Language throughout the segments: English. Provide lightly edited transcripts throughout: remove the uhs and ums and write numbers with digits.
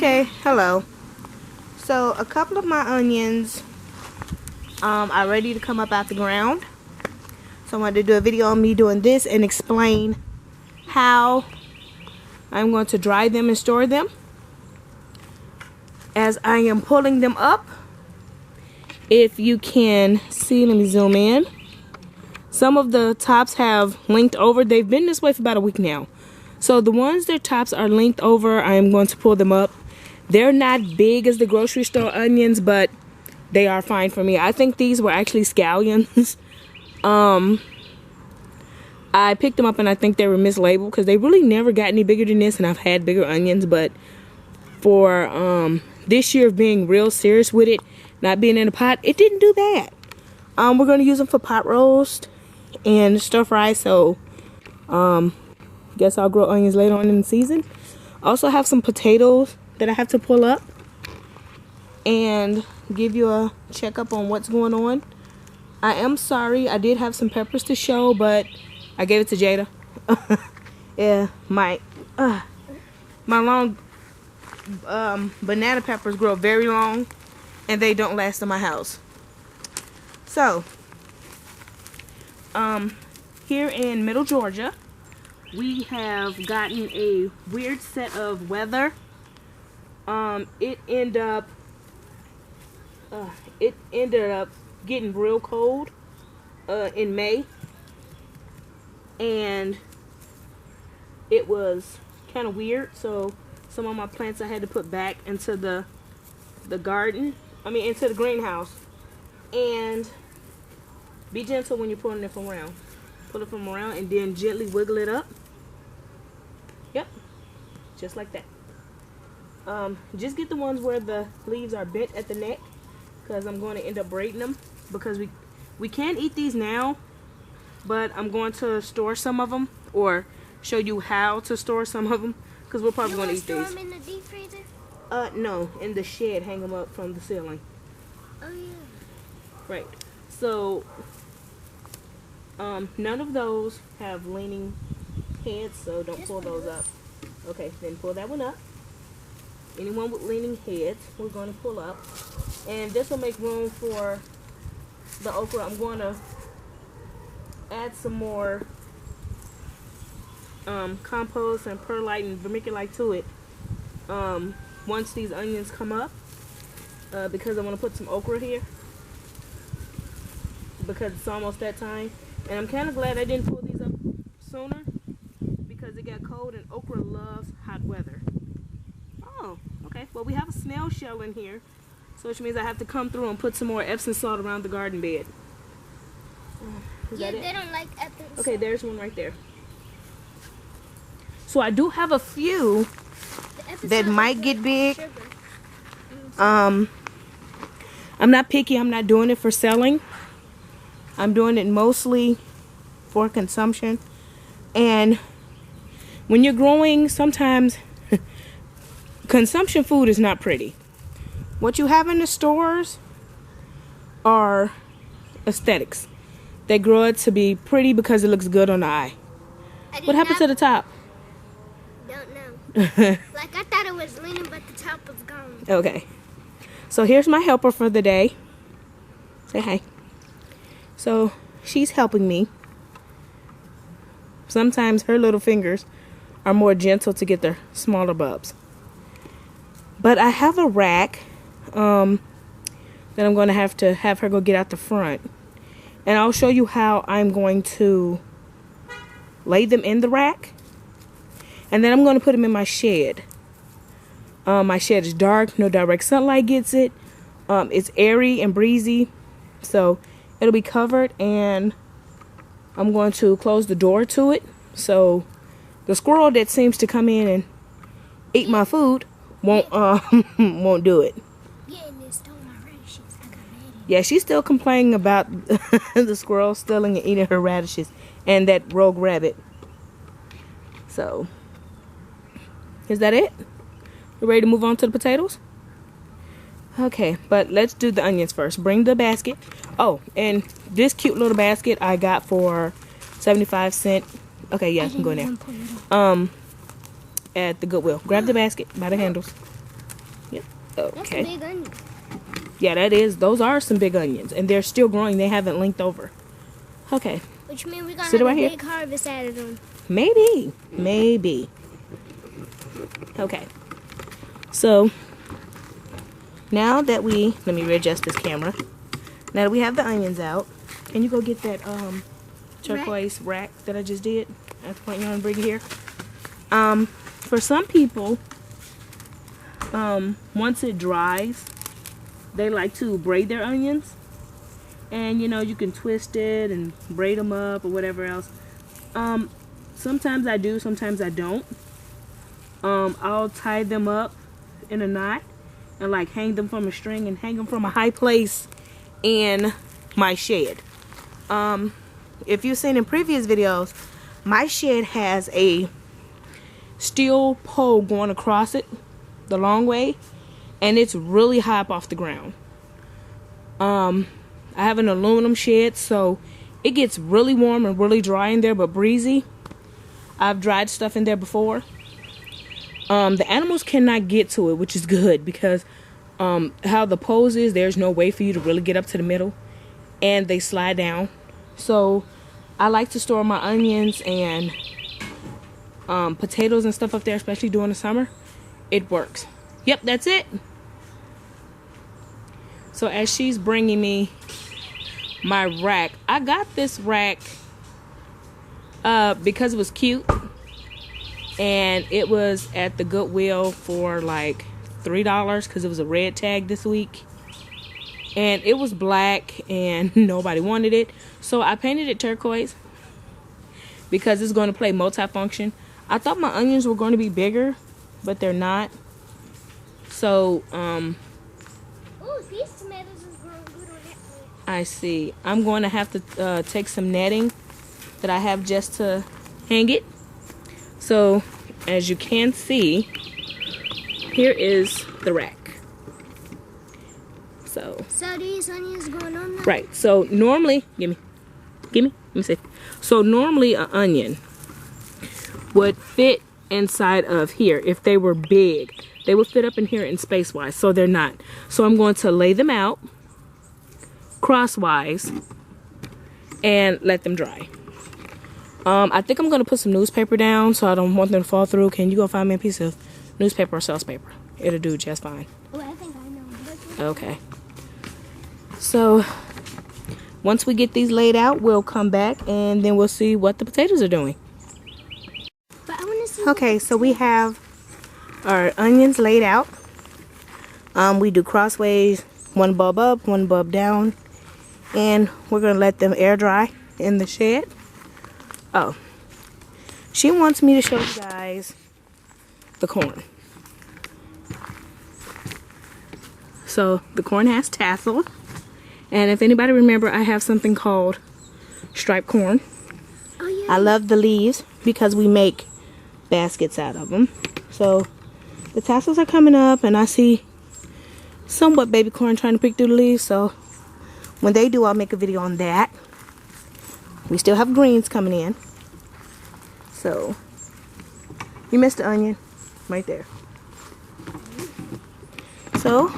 Okay, hello. So a couple of my onions are ready to come up out the ground. So I wanted to do a video on me doing this and explain how I'm going to dry them and store them. As I am pulling them up, if you can see, let me zoom in. Some of the tops have linked over. They've been this way for about a week now. So the ones their tops are linked over, I am going to pull them up. They're not big as the grocery store onions, but they are fine for me. I think these were actually scallions. I picked them up and I think they were mislabeled because they really never got any bigger than this, and I've had bigger onions. But for this year of being real serious with it, not being in a pot, it didn't do bad. We're going to use them for pot roast and stir fry, so guess I'll grow onions later on in the season. Also have some potatoes that I have to pull up and give you a checkup on what's going on. I am sorry, I did have some peppers to show, but I gave it to Jada. Yeah, my long banana peppers grow very long and they don't last in my house. So here in Middle Georgia, we have gotten a weird set of weather. It ended up getting real cold in May, and it was kind of weird. So some of my plants I had to put back into the garden. Into the greenhouse. And be gentle when you're pulling it from around. Pull it from around and then gently wiggle it up. Yep, just like that. Just get the ones where the leaves are bent at the neck, because I'm going to end up braiding them, because we can eat these now, but I'm going to store some of them, or show you how to store some of them, because we're probably going to eat these. Store them in the deep freezer? No, in the shed, hang them up from the ceiling. Oh yeah. Right. So none of those have leaning heads, so don't pull those up. Okay, then pull that one up. Anyone with leaning heads, we're going to pull up. And this will make room for the okra. I'm going to add some more compost and perlite and vermiculite to it once these onions come up, because I want to put some okra here because it's almost that time. And I'm kind of glad I didn't pull these up sooner, because it got cold and okra loves hot weather. Oh, okay. Well, we have a snail shell in here, so which means I have to come through and put some more Epsom salt around the garden bed. Is that it? They don't like Epsom salt. Okay, there's one right there. So I do have a few that might get big. I'm not picky. I'm not doing it for selling. I'm doing it mostly for consumption. And when you're growing, sometimes consumption food is not pretty. What you have in the stores are aesthetics. They grow it to be pretty because it looks good on the eye. What happened to the top? Don't know. Like, I thought it was leaning, but the top was gone. Okay. So here's my helper for the day. Say hi. So she's helping me. Sometimes her little fingers are more gentle to get the smaller bulbs. But I have a rack that I'm going to have her go get out the front. And I'll show you how I'm going to lay them in the rack. And then I'm going to put them in my shed. My shed is dark. No direct sunlight gets it. It's airy and breezy. So it'll be covered. And I'm going to close the door to it. So the squirrel that seems to come in and eat my food won't do it. Yeah, she's still complaining about the squirrel stealing and eating her radishes and that rogue rabbit. So, is that it? You ready to move on to the potatoes? Okay, but let's do the onions first. Bring the basket. Oh, and this cute little basket I got for 75 cents. Okay, yeah, you can go in there. At the Goodwill. Grab the basket by the handles. That's Okay. a big onion. Yeah, that is. Those are some big onions, and they're still growing. They haven't linked over. Okay. Which means we're gonna Sit have right a here. big harvest out of them. Maybe. Maybe. Okay. So, now that let me readjust this camera. Now that we have the onions out, can you go get that turquoise rack that I just did? At the point you want to bring it here. For some people, once it dries, they like to braid their onions. And, you know, you can twist it and braid them up or whatever else. Sometimes I do, sometimes I don't. I'll tie them up in a knot and like hang them from a string and hang them from a high place in my shed. If you've seen in previous videos, my shed has a steel pole going across it the long way, and it's really high up off the ground. I have an aluminum shed, so it gets really warm and really dry in there, but breezy. I've dried stuff in there before. The animals cannot get to it, which is good, because how the poles is, there's no way for you to really get up to the middle, and they slide down. So I like to store my onions and potatoes and stuff up there, especially during the summer. It works. Yep, that's it. So as she's bringing me my rack, I got this rack because it was cute, and it was at the Goodwill for like $3 because it was a red tag this week, and it was black and nobody wanted it, so I painted it turquoise because it's going to play multifunction. I thought my onions were going to be bigger, but they're not. So Oh, these tomatoes is growing good on that plant. I see. I'm going to have to take some netting that I have just to hang it. So as you can see, here is the rack. So these onions going on now? right. So normally, give me. Let me see. So normally an onion would fit inside of here. If they were big, they would fit up in here in space-wise. So they're not. So I'm going to lay them out crosswise and let them dry. I think I'm going to put some newspaper down so I don't want them to fall through. Can you go find me a piece of newspaper or sales paper? It'll do just fine. Oh, I think I know. Okay. So once we get these laid out, we'll come back and then we'll see what the potatoes are doing. But I want to see. Okay, so we have our onions laid out. We do crossways, one bulb up, one bulb down, and we're gonna let them air dry in the shed. Oh, she wants me to show you guys the corn. So the corn has tassel, and if anybody remember, I have something called striped corn. Oh, yeah. I love the leaves because we make baskets out of them. So the tassels are coming up, and I see somewhat baby corn trying to pick through the leaves. So when they do, I'll make a video on that. We still have greens coming in. So you missed the onion right there. So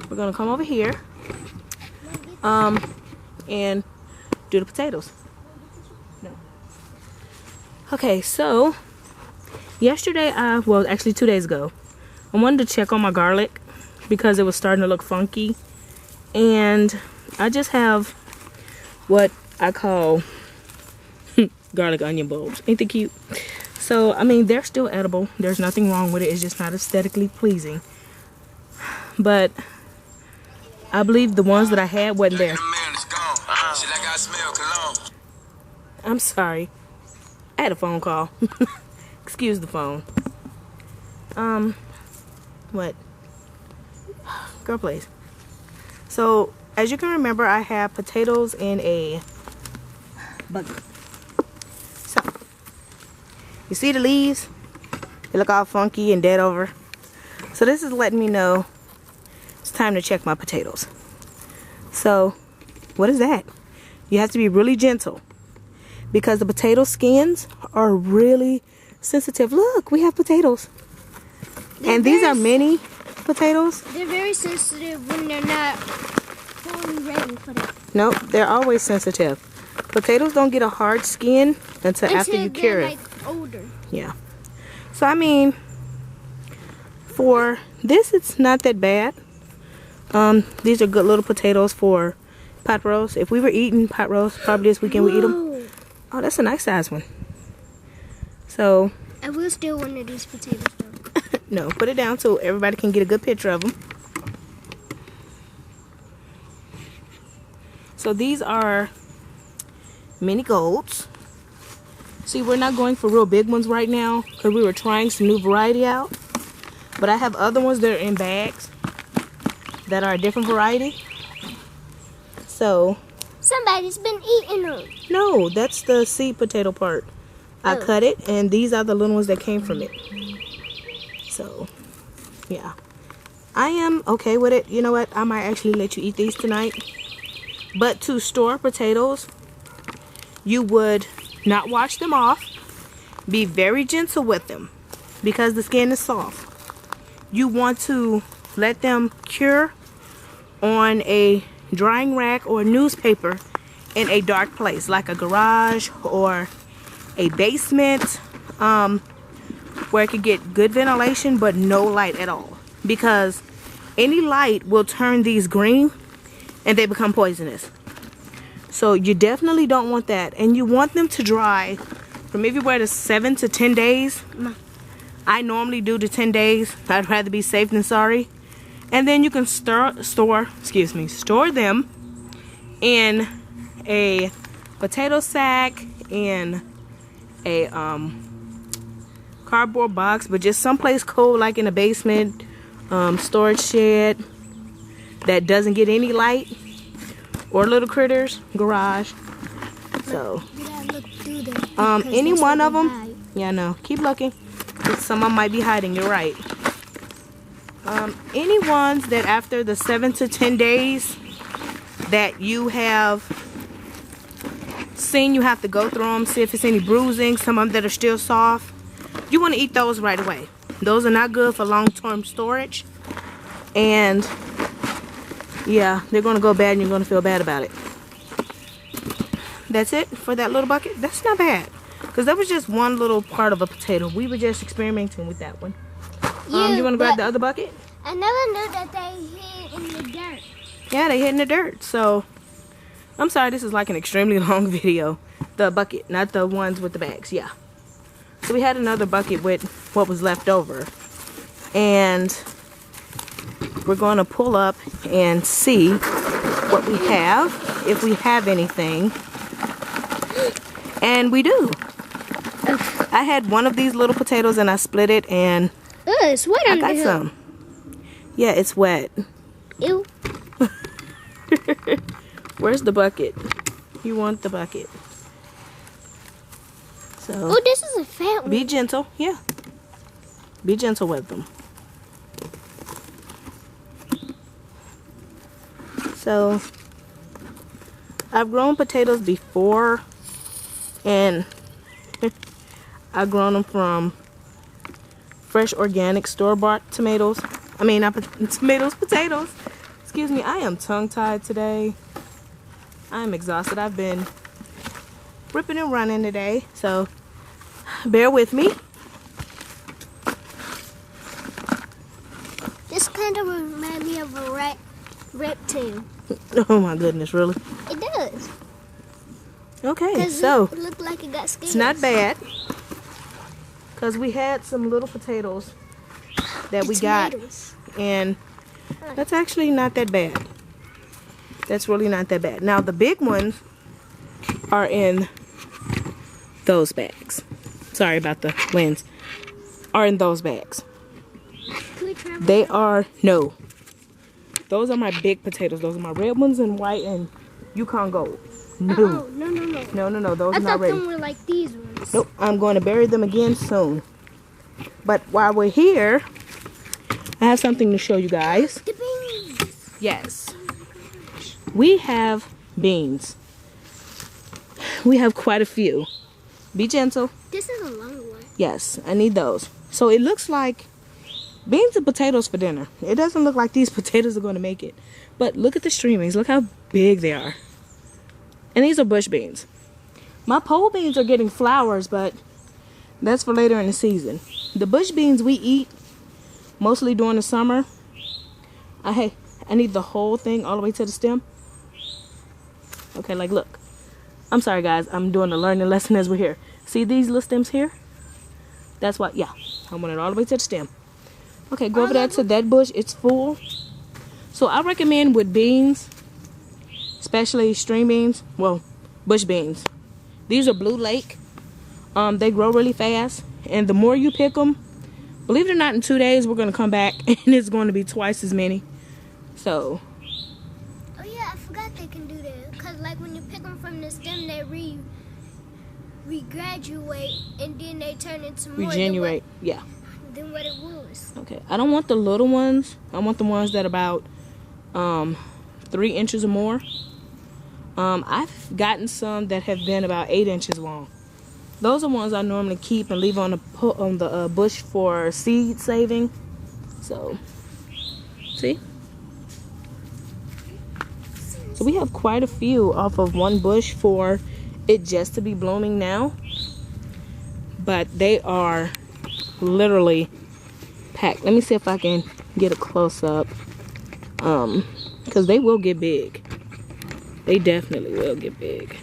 we're gonna come over here and do the potatoes. No. Okay, so yesterday, well, actually 2 days ago, I wanted to check on my garlic because it was starting to look funky, and I just have what I call garlic onion bulbs. Ain't they cute? So I mean, they're still edible. There's nothing wrong with it. It's just not aesthetically pleasing. But I believe the ones that I had wasn't there. I'm sorry. I had a phone call. Excuse the phone. What? Girl, please. So, as you can remember, I have potatoes in a bucket. So, you see the leaves? They look all funky and dead over. So this is letting me know it's time to check my potatoes. So, what is that? You have to be really gentle because the potato skins are really sensitive. Look, we have potatoes. And these are mini. potatoes. They're very sensitive when they're not fully ready for that. Nope, they're always sensitive. Potatoes don't get a hard skin until after you cure it. Like older. Yeah. So I mean, for this, it's not that bad. These are good little potatoes for pot roast. If we were eating pot roast, probably this weekend we eat them. Oh, that's a nice size one. So. I will steal one of these potatoes though. No, put it down so everybody can get a good picture of them. So these are mini golds. See, we're not going for real big ones right now because we were trying some new variety out. But I have other ones that are in bags that are a different variety. So. Somebody's been eating them. No, that's the seed potato part. I cut it, and these are the little ones that came from it. So, yeah. I am okay with it. You know what? I might actually let you eat these tonight. But to store potatoes, you would not wash them off. Be very gentle with them because the skin is soft. You want to let them cure on a drying rack or newspaper in a dark place like a garage or a basement where it could get good ventilation but no light at all, because any light will turn these green and they become poisonous. So you definitely don't want that, and you want them to dry from anywhere to 7 to 10 days. I normally do the 10 days. I'd rather be safe than sorry. And then you can store them in a potato sack, in a cardboard box, but just someplace cold like in a basement, storage shed that doesn't get any light, or little critters, garage. So any one of them, yeah, no, keep looking. Some of them might be hiding, you're right. Any ones that after the 7 to 10 days that you have seen, you have to go through them, see if it's any bruising, some of them that are still soft, you want to eat those right away. Those are not good for long-term storage, and yeah, they're going to go bad and you're going to feel bad about it. That's it for that little bucket. That's not bad, because that was just one little part of a potato. We were just experimenting with that one. You want to grab the other bucket? I never knew that they hid in the dirt. Yeah, they hid in the dirt. So, I'm sorry, this is like an extremely long video. The bucket, not the ones with the bags, yeah. So we had another bucket with what was left over. And we're going to pull up and see what we have, if we have anything. And we do. I had one of these little potatoes and I split it, and it's wet I got some. Yeah, it's wet. Ew. Where's the bucket? You want the bucket. So, oh, this is a fat one. Be gentle, yeah. Be gentle with them. So, I've grown potatoes before, and I've grown them from fresh organic store-bought tomatoes. I mean, not tomatoes, potatoes. Excuse me, I am tongue-tied today. I'm exhausted. I've been ripping and running today, so bear with me. This kind of reminds me of a reptile. Oh my goodness, really? It does. Okay, so it looked like it got scales. It's not bad, because we had some little potatoes that we got, and that's actually not that bad. That's really not that bad. Now the big ones are in those bags. Sorry about the lens. Are in those bags. They are, no. Those are my big potatoes. Those are my red ones and white and Yukon Gold. No. Oh, no. No. Those are not ready. I thought them were like these ones. Nope. I'm going to bury them again soon. But while we're here, I have something to show you guys. The beans. Yes. We have beans. We have quite a few. Be gentle. This is a long one. Yes, I need those. So it looks like beans and potatoes for dinner. It doesn't look like these potatoes are going to make it. But look at the string beans. Look how big they are. And these are bush beans. My pole beans are getting flowers, but that's for later in the season. The bush beans we eat mostly during the summer. I need the whole thing all the way to the stem. Okay, like look. I'm sorry guys, I'm doing a learning lesson as we're here. See these little stems here? That's what, yeah. I want it all the way to the stem. Okay, go over there to that bush. It's full. So I recommend with beans, especially string beans, well, bush beans. These are Blue Lake. They grow really fast. And the more you pick them, believe it or not, in 2 days, we're going to come back and it's going to be twice as many. So. Oh yeah, I forgot they can do that. Because like when you pick them from the stem, they regraduate and then they turn into more Regenerate, yeah. Than what it was. Okay, I don't want the little ones. I want the ones that are about 3 inches or more. I've gotten some that have been about 8 inches long. Those are ones I normally keep and leave on the bush for seed saving. So, see? So we have quite a few off of one bush for it just to be blooming now. But they are literally packed. Let me see if I can get a close up. Because they will get big. They definitely will get big.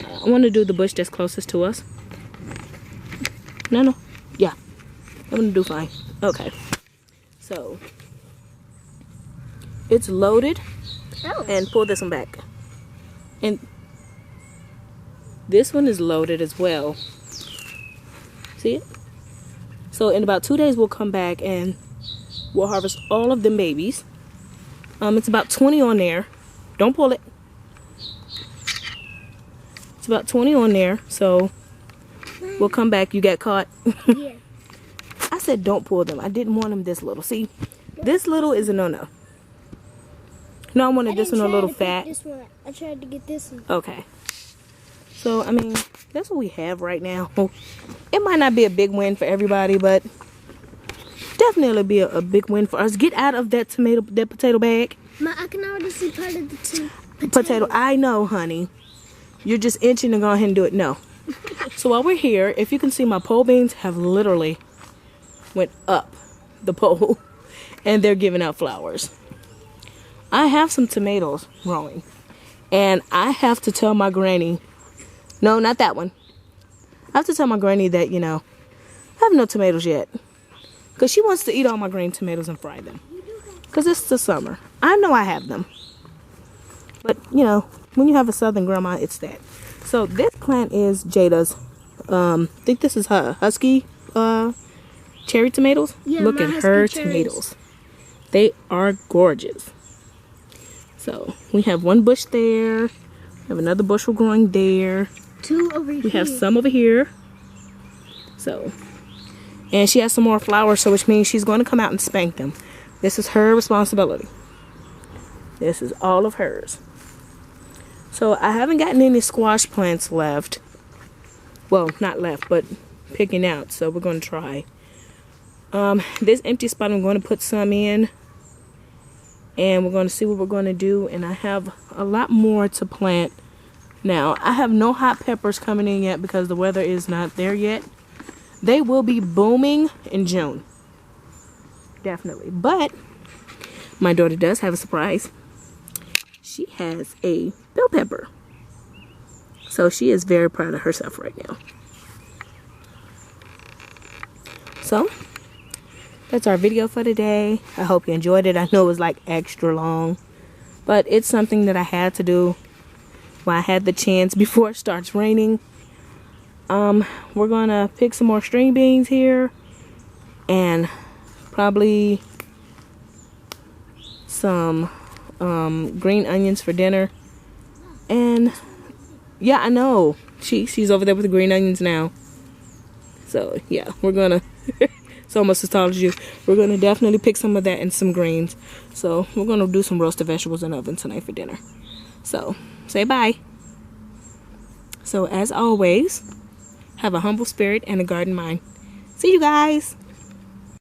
I want to do the bush that's closest to us. No. Yeah. I'm going to do fine. Okay. So. It's loaded. Oh. And pull this one back. And this one is loaded as well. See it? So in about 2 days we'll come back and we'll harvest all of them babies. It's about 20 on there. Don't pull it. It's about 20 on there, so we'll come back. You got caught? Yeah. I said don't pull them. I didn't want them this little. See, this little is a no-no. No, I wanted this one a little fat. This one. I tried to get this one. Okay. So, I mean, that's what we have right now. It might not be a big win for everybody, but definitely be a big win for us. Get out of that potato bag. I can already see part of the Potato. I know, honey. You're just itching to go ahead and do it. No. So while we're here, if you can see, my pole beans have literally went up the pole and they're giving out flowers. I have some tomatoes growing and I have to tell my granny, no, not that one. I have to tell my granny that, you know, I have no tomatoes yet because she wants to eat all my green tomatoes and fry them because it's the summer. I know I have them. But, you know, when you have a southern grandma, it's that. So this plant is Jada's. I think this is her husky cherry tomatoes. Yeah, look at her tomatoes. They are gorgeous. So we have one bush there. We have another bushel growing there. 2 over here. We have some over here. So, and she has some more flowers, so which means she's going to come out and spank them. This is her responsibility. This is all of hers. So I haven't gotten any squash plants left. Well, not left, but picking out. So we're going to try. This empty spot, I'm going to put some in. And we're going to see what we're going to do. And I have a lot more to plant. Now, I have no hot peppers coming in yet because the weather is not there yet. They will be booming in June. Definitely. But my daughter does have a surprise. She has a bell pepper. So she is very proud of herself right now. So that's our video for today. I hope you enjoyed it. I know it was like extra long, but it's something that I had to do while I had the chance before it starts raining. We're gonna pick some more string beans here and probably some green onions for dinner. And yeah, I know she's over there with the green onions now. So yeah, we're gonna it's almost as tall as you. We're gonna definitely pick some of that and some greens. So we're gonna do some roasted vegetables in the oven tonight for dinner. So say bye. So as always, have a humble spirit and a garden mind. See you guys.